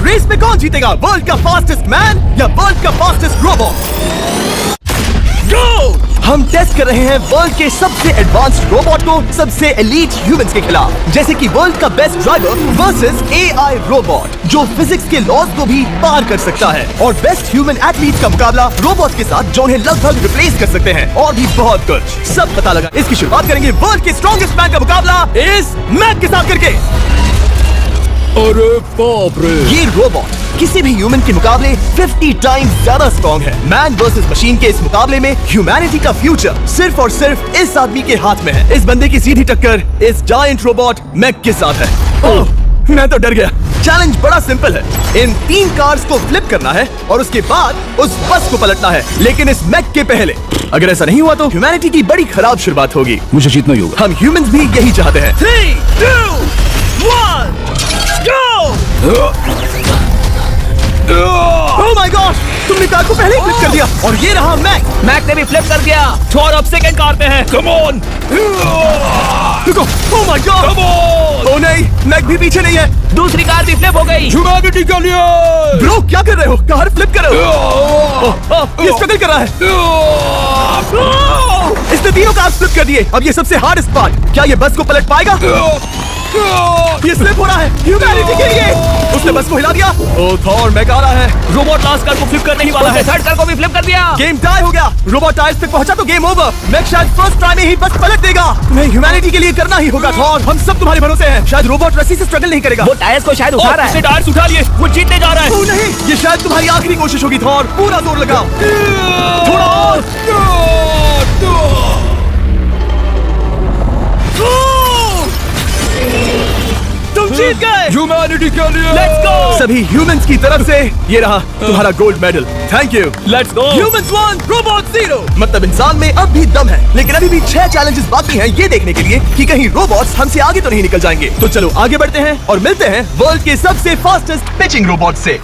Race में कौन जीतेगा, वर्ल्ड का फास्टेस्ट मैन या वर्ल्ड का फास्टेस्ट रोबोट? गो! हम टेस्ट कर रहे हैं वर्ल्ड के सबसे एडवांस्ड रोबोट को सबसे एलीट ह्यूमंस के खिलाफ, जैसे कि वर्ल्ड का best driver versus AI robot जो फिजिक्स के लॉज को भी पार कर सकता है, और बेस्ट ह्यूमन एथलीट का मुकाबला रोबोट के साथ जो उन्हें लगभग रिप्लेस कर सकते हैं, और भी बहुत कुछ। सब पता लगा। इसकी शुरुआत करेंगे वर्ल्ड के स्ट्रॉन्गेस्ट मैन का मुकाबला इस मैन के साथ करके। अरे बाप रे! ये रोबोट किसी भी ह्यूमन के मुकाबले 50 टाइम्स ज्यादा स्ट्रॉन्ग है। मैन वर्सेस मशीन के इस मुकाबले में ह्यूमैनिटी का फ्यूचर सिर्फ और सिर्फ इस आदमी के हाथ में है। इस बंदे की सीधी टक्कर इस जायंट रोबोट मैक के साथ है। ओह, मैं तो डर गया। चैलेंज बड़ा सिंपल है। इन 3 कार्स को फ्लिप करना है और उसके बाद उस बस को पलटना है, लेकिन इस मैक के पहले। अगर ऐसा नहीं हुआ तो ह्यूमैनिटी की बड़ी खराब शुरुआत होगी। मुझे जीतना ही होगा। हम ह्यूमंस भी यही चाहते हैं। 3, 2, 1, go! Oh my gosh! तुमने कार को पहले ही फ्लिप कर दिया और ये रहा मैक। मैक ने भी फ्लिप कर दिया। और अब सेकंड कार पे है। Come on! रुको! Oh my god! Come on! Oh नहीं, मैक भी पीछे नहीं है। दूसरी कार भी फ्लिप हो गई। ह्यूमैनिटी के लिए! ब्रो क्या कर रहे हो? कार फ्लिप कर रहे हो? ये स्ट्रगल कर रहा है। इसने 3 कार फ्लिप कर दिए। अब ये सबसे हार्डेस्ट पार्ट, क्या ये बस को पलट पाएगा? ये स्लिप हो रहा है ह्यूमैनिटी के लिए। उसने बस को हिला दिया। ओह थॉर, मैक आ रहा है। रोबोट लास्ट कार को फ्लिप करने ही वाला है। थर्ड कार को भी फ्लिप कर दिया। गेम टाई हो गया। रोबोट टायर्स तक पहुंचा तो गेम ओवर। मैक शायद फर्स्ट ट्राई में ही बस पलट देगा। तुम्हें ह्यूमैनिटी के लिए करना ही होगा थॉर। हम सब तुम्हारे भरोसे हैं। शायद रोबोट रस्सी से स्ट्रगल नहीं करेगा। वो टायर्स को शायद उठा रहा है। उसने टायर्स उठा लिए। वो जीतने जा रहा है। ओह नहीं, ये शायद तुम्हारी आखिरी कोशिश होगी थॉर। पूरा जोर लगाओ। थोड़ा और। तुम जीत गए। ह्यूमैनिटी के लिए! Let's go! सभी ह्यूमंस की तरफ से ये रहा तुम्हारा gold medal. Thank you. Let's go! Humans 1, Robot 0। मतलब इंसान में अब भी दम है, लेकिन अभी भी 6 चैलेंजेस बाकी हैं ये देखने के लिए कि कहीं रोबोट्स हमसे आगे तो नहीं निकल जाएंगे। तो चलो आगे बढ़ते हैं और मिलते हैं वर्ल्ड के सबसे फास्टेस्ट पिचिंग रोबोट से।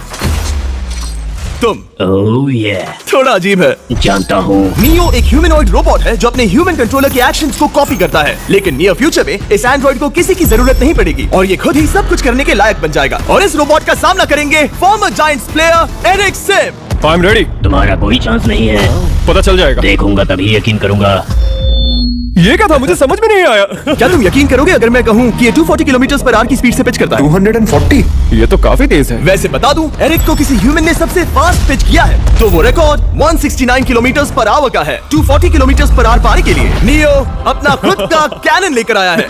तुम ओह ये थोड़ा अजीब है, जानता हूँ। नियो एक ह्यूमनॉइड रोबोट है जो अपने ह्यूमन कंट्रोलर के एक्शंस को कॉपी करता है, लेकिन नियर फ्यूचर में इस एंड्रॉइड को किसी की जरूरत नहीं पड़ेगी और ये खुद ही सब कुछ करने के लायक बन जाएगा। और इस रोबोट का सामना करेंगे former Giants player Eric Sim. I am ready. तुम्हारा कोई चांस नहीं है। पता चल जाएगा। देखूंगा तभी यकीन करूंगा। ये क्या था? मुझे समझ में नहीं आया। क्या तुम यकीन करोगे अगर मैं कहूँ कि ये 240 किलोमीटर/आवर की स्पीड से पिच करता है? 240? ये तो काफी तेज है। वैसे बता दूं, एरिक को किसी ह्यूमन ने सबसे फास्ट पिच किया है, तो वो रिकॉर्ड 169 किलोमीटर/आवर का है। 240 किलोमीटर/आवर पाने के लिए नियो अपना खुद का कैनन लेकर आया है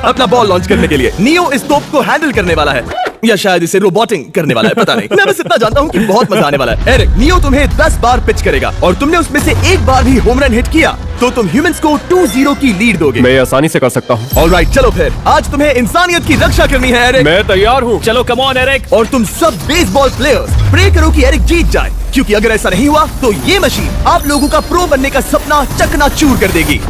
अपना बॉल लॉन्च करने के लिए। नियो इस तोप को हैंडल करने वाला है, या शायद इसे रोबोटिंग करने वाला है, पता नहीं। मैं बस इतना जानता हूँ कि बहुत मजा आने वाला है। एरिक, नियो तुम्हें 10 बार पिच करेगा और तुमने उसमें से 1 बार भी होम रन हिट किया तो तुम ह्यूमंस को 2-0 की लीड दोगे। मैं आसानी से कर सकता हूँ। ऑलराइट, चलो फिर आज तुम्हें इंसानियत की रक्षा करनी है एरिक। मैं तैयार हूँ। चलो कम ऑन एरिक। और तुम सब बेसबॉल प्लेयर्स प्रे करो कि एरिक जीत जाए, क्योंकि अगर ऐसा नहीं हुआ तो ये मशीन आप लोगों का प्रो बनने का सपना चकनाचूर कर देगी।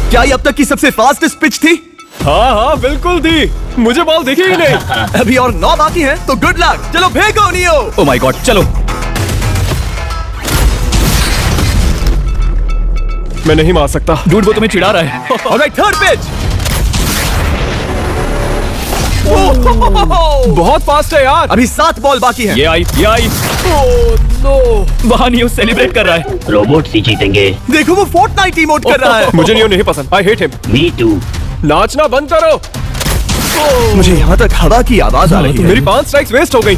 क्या ये अब तक की सबसे फास्टेस्ट पिच थी? हाँ बिल्कुल थी। मुझे बॉल दिखी ही नहीं। अभी और 9 बाकी हैं, तो गुड लक। चलो फेंको नियो। ओह माय गॉड, चलो। मैं नहीं मार सकता। डूड वो तुम्हें चिढ़ा रहा है। Alright, third pitch. बहुत फास्ट है यार। अभी 7 बॉल बाकी हैं। ये आई। Oh no! वहाँ नियो सेलिब्रेट कर रहा है। रोबोट ही जीतेंगे। देखो वो फोर्टनाइट इमोट कर रहा है। मुझे नियो नहीं पसंद। I hate him. Me too. नाचना बंद करो। मुझे यहाँ तक हवा की आवाज आ रही है। मेरी 5 स्ट्राइक्स वेस्ट हो गई।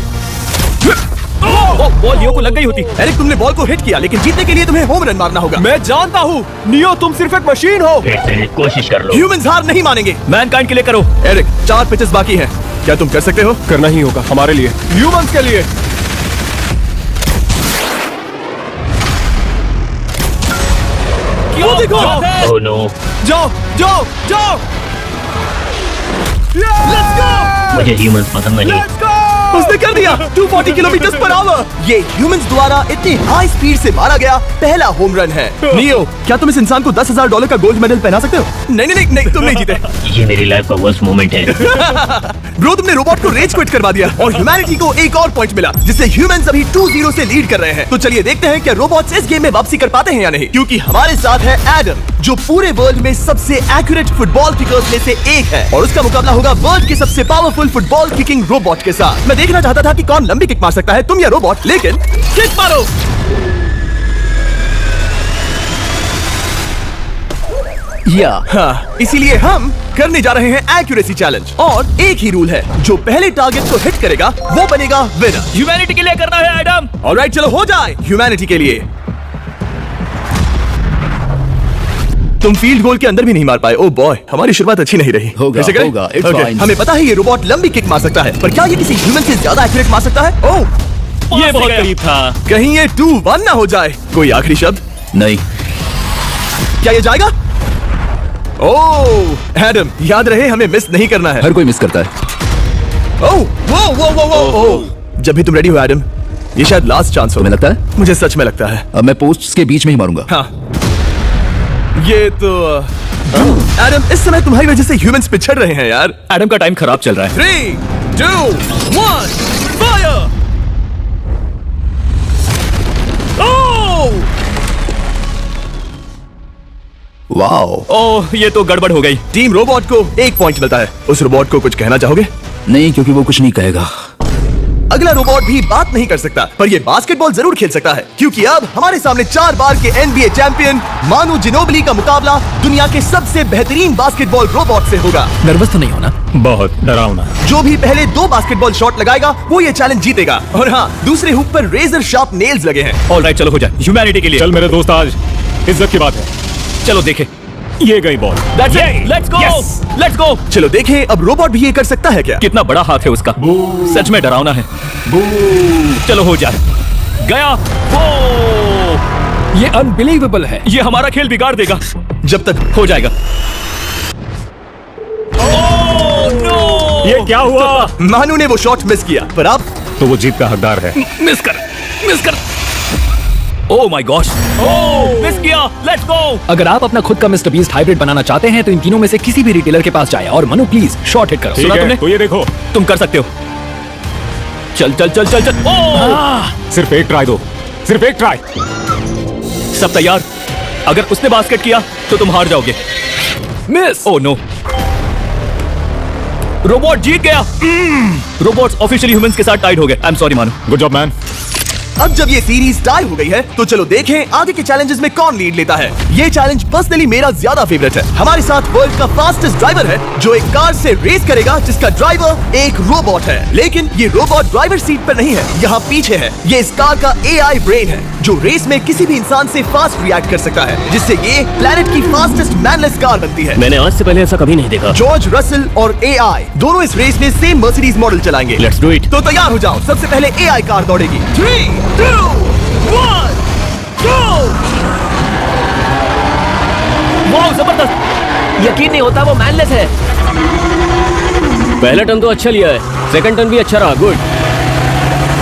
बॉल नियो को लग गई होती। एरिक, तुमने बॉल को हिट किया, लेकिन जीतने के लिए तुम्हें होम रन मारना होगा। मैं जानता हूँ नियो, तुम सिर्फ एक मशीन हो। फिर से कोशिश कर लो। ह्यूमंस हार नहीं मानेंगे। मैनकाइंड के लिए करो। एरिक, 4 पिचेस बाकी हैं, क्या तुम कर सकते हो? करना ही होगा हमारे लिए, ह्यूमंस के लिए। वो देखो। Oh no! जाओ जाओ जाओ। Let's go. मुझे ह्यूमंस पसंद नहीं। उसने कर दिया 240 किलोमीटर/आवर। ये ह्यूमंस द्वारा इतनी हाई स्पीड से मारा गया पहला होम रन है। नियो, क्या तुम इस इंसान को $10,000 का गोल्ड मेडल पहना सकते हो? नहीं, तुम नहीं जीते। ये मेरी लाइफ का वर्स्ट मोमेंट है। ब्रो, तुमने रोबोट को रेज क्विट करवा दिया और ह्यूमैनिटी को एक और पॉइंट मिला, जिससे ह्यूमंस अभी 2-0 से लीड कर रहे हैं। तो चलिए देखते हैं क्या रोबोट्स इस गेम में वापसी कर पाते हैं या नहीं, क्योंकि हमारे साथ है एडम, जो पूरे वर्ल्ड में सबसे एक्यूरेट फुटबॉल किकर्स में से एक है, और उसका मुकाबला होगा वर्ल्ड के सबसे पावरफुल फुटबॉल किकिंग रोबोट के साथ। मैं देखना चाहता था कि कौन लंबी किक मार सकता है, तुम या रोबोट, लेकिन किक मारो। हाँ, इसीलिए हम करने जा रहे हैं एक्यूरेसी चैलेंज, और एक ही रूल है, जो पहले टारगेट को हिट करेगा वो बनेगा विनर। ह्यूमैनिटी के लिए करना है एडम। ऑलराइट, चलो हो जाए ह्यूमैनिटी के लिए। तुम फील्ड गोल के अंदर भी नहीं मार पाए। ओ बॉय, हमारी शुरुआत अच्छी नहीं रही। होगा, कैसे करें? होगा, it's Okay, fine. हमें पता है ये रोबोट लंबी किक मार सकता है, पर क्या ये किसी ह्यूमन से ज्यादा एक्यूरेट मार सकता है? ओह, ये बहुत करीब था। कहीं ये 2-1 ना हो जाए। कोई आखिरी शब्द? नहीं। क्या ये जाएगा? ओह एडम, याद रहे हमें मिस नहीं करना है। हर कोई मिस करता है। ओह वो जब भी तुम रेडी हो एडम, ये शायद लास्ट चांस हो। तुम्हें लगता है? मुझे सच में लगता है। अब मैं पोस्ट्स के बीच में ही मारूंगा। हाँ, ये तो एडम, इस समय तुम्हारी वजह से ह्यूमंस पिछड़ रहे हैं यार। एडम का टाइम खराब चल रहा है। 3, 2, 1, फायर! ओह! वाओ। ओह, ये तो गड़बड़ हो गई। टीम रोबोट को 1 पॉइंट मिलता है। उस रोबोट को कुछ कहना चाहोगे? नहीं, क्योंकि वो कुछ नहीं कहेगा। अगला रोबोट भी बात नहीं कर सकता, पर ये बास्केटबॉल जरूर खेल सकता है, क्योंकि अब हमारे सामने 4 बार के NBA चैंपियन मानू जिनोबली का मुकाबला दुनिया के सबसे बेहतरीन बास्केटबॉल रोबोट से होगा। नर्वस तो नहीं होना? बहुत डरावना। जो भी पहले 2 बास्केटबॉल शॉट लगाएगा वो ये चैलेंज जीतेगा। और हाँ, दूसरे हुक पर रेजर शार्प नेल्स लगे हैं। ऑलराइट, चलो हो जाए ह्यूमैनिटी के लिए। चल मेरे दोस्त, आज इज्जत की बात है। चलो देखें। ये गई ball. That's it. Let's go. Yes. Let's go. चलो देखें, अब रोबोट भी ये कर सकता है क्या? कितना बड़ा हाथ है उसका। सच में डरावना है। चलो हो जाए। गया। ओ! ये अनबिलीवेबल है। ये हमारा खेल बिगाड़ देगा। जब तक हो जाएगा। ये क्या हुआ? मानू ने वो शॉट मिस किया, पर अब तो वो जीत का हकदार है। मिस कर। Oh my gosh. Oh, miss किया। Let's go. अगर आप अपना खुद का मिस्टर बीस्ट हाइब्रिड बनाना चाहते हैं तो इन तीनों में से किसी भी रिटेलर के पास जाए और मनु प्लीज शॉट हिट करो। सुना तुमने? तो ये देखो, तुम कर सकते हो। चल। ओह! सिर्फ एक ट्राई दो। सिर्फ एक ट्राई। सब तैयार? अगर उसने बास्केट किया तो तुम हार जाओगे। मिस। Oh no. रोबोट जीत गया। रोबोट्स ऑफिशियली ह्यूमंस के साथ टाइड हो गए। I am sorry Manu. Good job man. अब जब ये सीरीज टाई हो गई है, तो चलो देखें आगे के चैलेंजेस में कौन लीड लेता है। ये चैलेंज पर्सनली मेरा ज्यादा फेवरेट है। हमारे साथ वर्ल्ड का फास्टेस्ट ड्राइवर है, जो एक कार से रेस करेगा जिसका ड्राइवर एक रोबोट है। लेकिन ये रोबोट ड्राइवर सीट पर नहीं है, यहाँ पीछे है। ये इस कार का AI ब्रेन है, जो रेस में किसी भी इंसान से फास्ट रिएक्ट कर सकता है, जिससे ये प्लेनेट की फास्टेस्ट मैनलेस कार बनती है। मैंने आज से पहले ऐसा कभी नहीं देखा। जॉर्ज रसल और AI दोनों इस रेस में सेम मर्सिडीज मॉडल चलाएंगे। Let's do it. तो तैयार हो जाओ, सबसे पहले AI कार दौड़ेगी। 3, 2, 1, go! वाह, जबरदस्त। यकीन नहीं होता वो मैनलेस है। पहला टर्न तो अच्छा लिया है, सेकंड टर्न भी अच्छा रहा। गुड।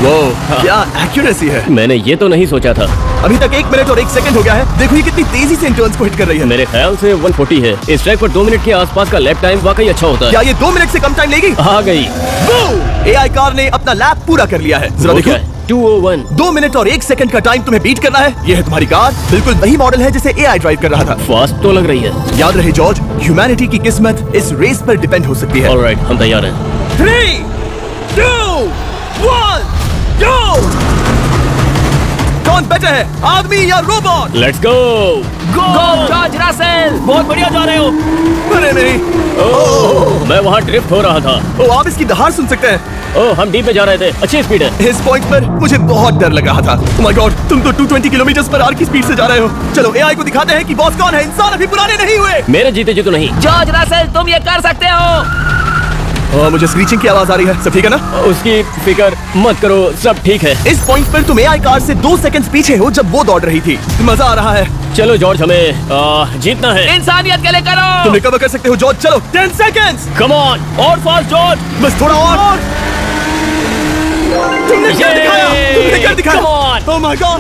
वो क्या एक्यूरेसी है। मैंने ये तो नहीं सोचा था। अभी तक 1 मिनट और 1 सेकंड हो गया है। देखो ये कितनी तेजी से इन टर्न्स को हिट कर रही है। मेरे ख्याल से 140 है। इस ट्रैक पर 2 मिनट के आसपास का लैप टाइम वाकई अच्छा होता है। क्या ये 2 मिनट से कम टाइम लेगी? आ गई। AI कार ने अपना लैप पूरा कर लिया है। जरा देखो, 201। 2 मिनट और 1 सेकंड का टाइम तुम्हें बीट करना है। ये है तुम्हारी कार, बिल्कुल वही मॉडल है जिसे AI ड्राइव कर रहा था। फास्ट तो लग रही है। याद रहे जॉर्ज, ह्यूमैनिटी की किस्मत इस रेस पर डिपेंड हो सकती है। ऑलराइट, हम तैयार हैं। 3, 2, 1, go! कौन बेटर है, आदमी या robot? Let's go. Go George Russell. बहुत बढ़िया जा रहे हो। अरे नहीं, मैं वहाँ ड्रिफ्ट हो रहा था। ओ आप इसकी दहाड़ सुन सकते हैं। ओह, हम डीप में जा रहे थे। अच्छी स्पीड है। इस पॉइंट पर मुझे बहुत डर लग रहा था। Oh my God, तुम तो 220 किलोमीटर पर आवर की स्पीड से जा रहे हो। चलो AI को दिखाते हैं कि बॉस कौन है। इंसान अभी पुराने नहीं हुए। मेरे जीते जी तो नहीं। जॉर्ज रसेल, तुम ये कर सकते हो। मुझे स्क्रीचिंग की आवाज आ रही है। सब ठीक है ना? उसकी फिक्र मत करो, सब ठीक है। इस पॉइंट पर तुम AI कार से 2 सेकंड पीछे हो जब वो दौड़ रही थी। मजा आ रहा है। चलो जॉर्ज, हमें जीतना है। इंसानियत के लिए करो। तुम रिकवर कर सकते हो जॉर्ज। चलो 10 सेकंड्स। कम ऑन, और फास्ट जॉर्ज। बस थोड़ा और। तुमने क्या दिखाया? तुमने क्या दिखाया? Come on! Oh my God!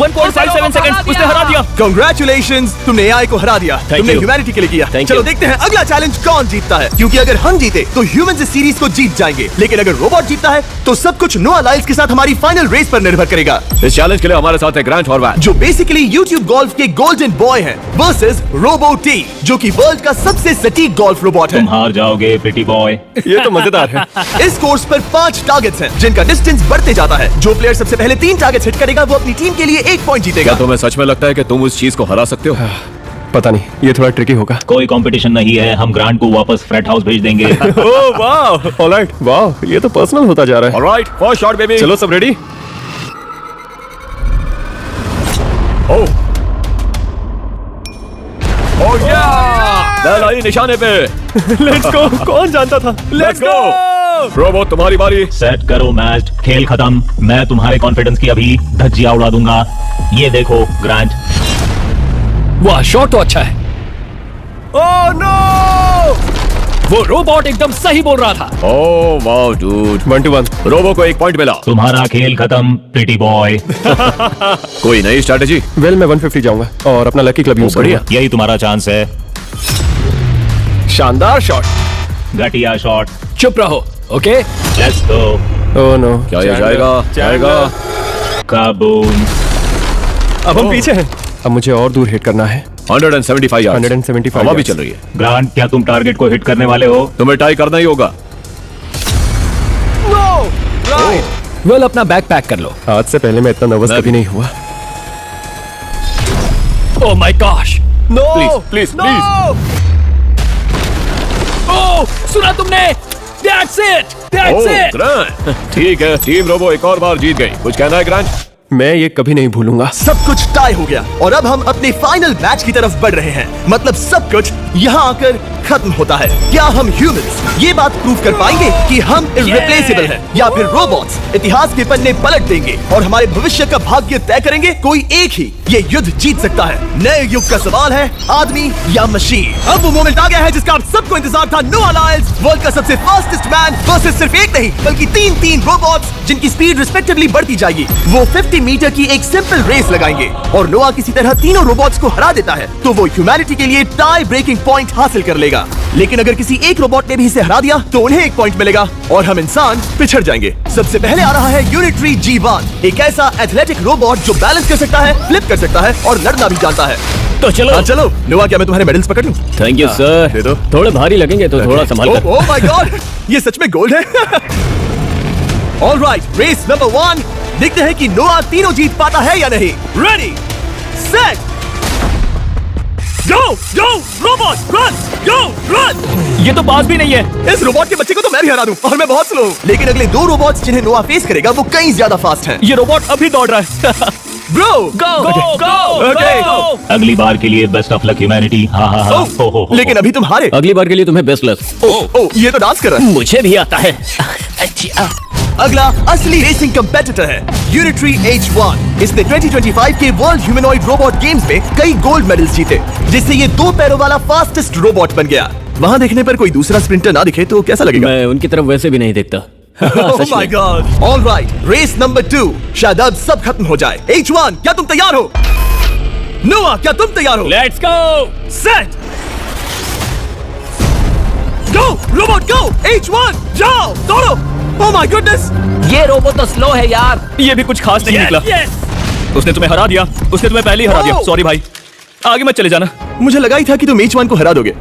1.57 seconds उसने हरा दिया। Congratulations, तुमने AI को हरा दिया। तुमने you. ह्यूमैनिटी के लिए किया। Thank चलो you. देखते हैं अगला चैलेंज कौन जीतता है, क्योंकि अगर हम जीते तो ह्यूमंस इस सीरीज को जीत जाएंगे, लेकिन अगर रोबोट जीतता है तो सब कुछ नोआ लाइल्स के साथ हमारी फाइनल रेस पर निर्भर करेगा, इस चैलेंज के लिए हमारे साथ है ग्रांट हॉर्वैट। जो बेसिकली YouTube गोल्फ के गोल्डन बॉय हैं, वर्सेस रोबो टी, जो कि वर्ल्ड का सबसे सटीक गोल्फ रोबोट है। हार जाओगे प्रिटी बॉय। ये तो मजेदार है। इस कोर्स पर 5 टारगेट्स हैं, जिनका डिस्टेंस बढ़ते जाता है। जो प्लेयर सबसे पहले 3 टारगेट्स हिट करेगा वो अपनी टीम के लिए 1 पॉइंट जीतेगा। क्या तुम्हें सच में लगता है कि तुम उस चीज को हरा सकते हो? पता नहीं, ये थोड़ा ट्रिकी होगा। कोई कंपटीशन नहीं है, हम ग्रांट को वापस फ्रेट हाउस भेज देंगे। ओह वाह, ऑलराइट, वाह, ये तो पर्सनल होता जा रहा है। Alright, first shot baby. चलो सब रेडी? ओह ओह या, बैल आई निशाने पे। Let's go. कौन जानता था? लेट्स गो रोबोट, तुम्हारी बारी। सेट करो मैच, खेल खत्म। मैं तुम्हारे कॉन्फिडेंस की अभी धज्जियां उड़ा दूंगा। ये देखो ग्रांट। वाह, शॉट तो अच्छा है। ओह नो, वो रोबोट एकदम सही बोल रहा था। ओह वाह डूड, 1-1। रोबो को 1 पॉइंट मिला। तुम्हारा खेल खत्म प्रिटी बॉय। कोई नई स्ट्रेटेजी? वेल, मैं 150 जाऊंगा और अपना लकी क्लब यूज बढ़िया। करूंगा। यही तुम्हारा चांस है। शानदार शॉट। घटिया शॉट। चुप रहो, okay? Let's go. Oh no, क्या ये जाएगा? काबूम। अब हम पीछे हैं। अब मुझे और दूर हिट करना है। 175 यार्ड्स। 175 हवा भी yards। चल रही है। ग्रांट, क्या तुम टारगेट को हिट करने वाले हो? तुम्हें टाई करना ही होगा। वेल, अपना बैग पैक कर लो। आज से पहले मैं इतना नर्वस मैं कभी नहीं हुआ। Oh my gosh. No please please. Oh, सुना तुमने? That's it! That's it! Grant, ठीक है, टीम रोबो एक और बार जीत गई। कुछ कहना है ग्रांट? मैं ये कभी नहीं भूलूंगा। सब कुछ टाई हो गया और अब हम अपने फाइनल मैच की तरफ बढ़ रहे हैं। मतलब सब कुछ यहाँ आकर खत्म होता है। क्या हम ह्यूमंस ये बात प्रूव कर पाएंगे कि हम इररिप्लेसेबल हैं, या फिर रोबोट्स इतिहास के पन्ने पलट देंगे और हमारे भविष्य का भाग्य तय करेंगे? कोई एक ही ये युद्ध जीत सकता है। नए युग का सवाल है, आदमी या मशीन। अब वो मोमेंट आ गया है जिसका आप सबको इंतजार था। नोआ लाइल्स वर्ल्ड का सबसे फास्टेस्ट मैन वर्सेस सिर्फ एक नहीं बल्कि 3 रोबोट्स, जिनकी स्पीड रिस्पेक्टिवली बढ़ती जाएगी। वो 50 मीटर की एक सिंपल रेस लगाएंगे और नोआ किसी तरह तीनों रोबोट्स को हरा देता है तो वो ह्यूमैनिटी के लिए टाई ब्रेकिंग पॉइंट हासिल कर लेगा। लेकिन अगर किसी एक रोबोट ने भी इसे हरा दिया तो उन्हें 1 पॉइंट मिलेगा और हम इंसान पिछड़ जाएंगे। सबसे पहले आ रहा है यूनिट्री G1, एक ऐसा एथलेटिक रोबोट जो बैलेंस कर सकता है, फ्लिप कर सकता है और लड़ना भी जानता है। तो चलो। चलो नोआ, क्या मैं तुम्हारे मेडल्स पकड़ लूं? Thank you sir. दे दो। थोड़े भारी लगेंगे तो थोड़ा संभाल कर। ओह माय गॉड, ये सच में गोल्ड है। ऑलराइट, रेस नंबर 1, देखते हैं कि नोआ तीनों जीत पाता है या नहीं। रेडी, सेट, गो गो रोबोट, रन गो रन। ये तो पास भी नहीं है। इस रोबोट के बच्चे को तो मैं भी हरा दूं और मैं बहुत स्लो हूं। लेकिन अगले 2 रोबोट्स जिन्हें नोआ फेस करेगा वो कहीं ज्यादा फास्ट हैं। ये रोबोट अभी दौड़ रहा है। ब्रो गो गो गो Okay. अगली बार के लिए बेस्ट ऑफ लक ह्यूमैनिटी। हाँ हाँ हाँ। हो। लेकिन अभी तुम हारे। अगली बार के लिए तुम्हें बेस्ट लक। ओ, ये तो डांस कर रहा है। मुझे भी आता है। अगला असली रेसिंग कंपेटिटर है यूनिट्री H1। इसने 2025 के वर्ल्ड ह्यूमनॉइड रोबोट गेम्स में कई गोल्ड मेडल्स जीते, जिससे ये 2 पैरों वाला फास्टेस्ट रोबोट बन गया। वहाँ देखने पर कोई दूसरा स्प्रिंटर ना दिखे तो कैसा लगेगा? मैं उनकी तरफ वैसे भी नहीं देखता। Oh my God! All right, race number 2, शायद अब सब खत्म हो जाए। H1, क्या तुम तैयार हो? नोआ, क्या तुम तैयार हो? Let's go. Set, go robot go. H1, जाओ दौड़ो। Oh my goodness! ये रोबोट तो स्लो है यार। ये भी कुछ खास नहीं निकला। उसने तुम्हें हरा दिया। उसने तुम्हें पहले ही हरा दिया। Oh! सॉरी भाई, आगे मत चले जाना। मुझे लगा ही था कि तुम H1 को हरा दोगे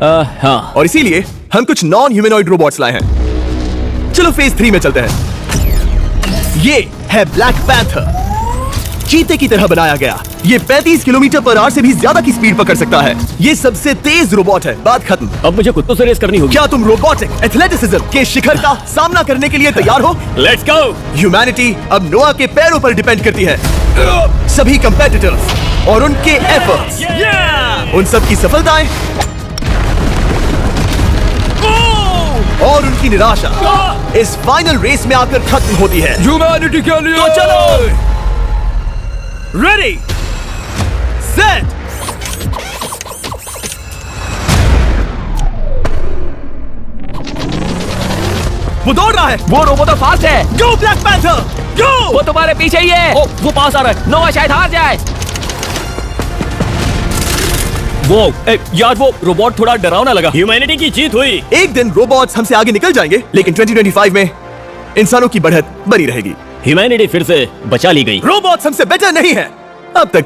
हाँ। और इसीलिए हम कुछ नॉन ह्यूमनॉइड रोबोट्स लाए हैं। चलो फेज 3 में चलते हैं। ये है ब्लैक पैंथर, चीते की तरह बनाया गया। ये 35 किलोमीटर पर आवर से भी ज्यादा की स्पीड पकड़ सकता है। ये सबसे तेज रोबोट है। बात खत्म। अब मुझे कुत्तों से रेस करनी होगी। क्या तुम रोबोटिक एथलेटिसिज्म के शिखर का सामना करने के लिए तैयार हो? Let's go. ह्यूमैनिटी अब नोआ के पैरों पर डिपेंड करती है। सभी कंपेटिटर्स और उनके एफर्ट्स, उन सब की सफलताएं और उनकी निराशा इस फाइनल रेस में आकर खत्म होती है। ह्यूमैनिटी के लिए। तो चलो, रेडी, सेट, वो दौड़ रहा है। वो रोबो तो फास्ट है। गो ब्लैक पैंथर, गो। वो तुम्हारे पीछे ही है। ओ, वो पास आ रहा है। नोवा शायद हार जाए। यार वो रोबोट थोड़ा डरावना लगा। ह्यूमैनिटी की जीत हुई। एक दिन रोबोट्स हमसे आगे निकल जाएंगे, लेकिन 2025 में इंसानों की बढ़त बनी रहेगी। ह्यूमैनिटी फिर से बचा ली गई। रोबोट्स हमसे बेटर नहीं है अब तक।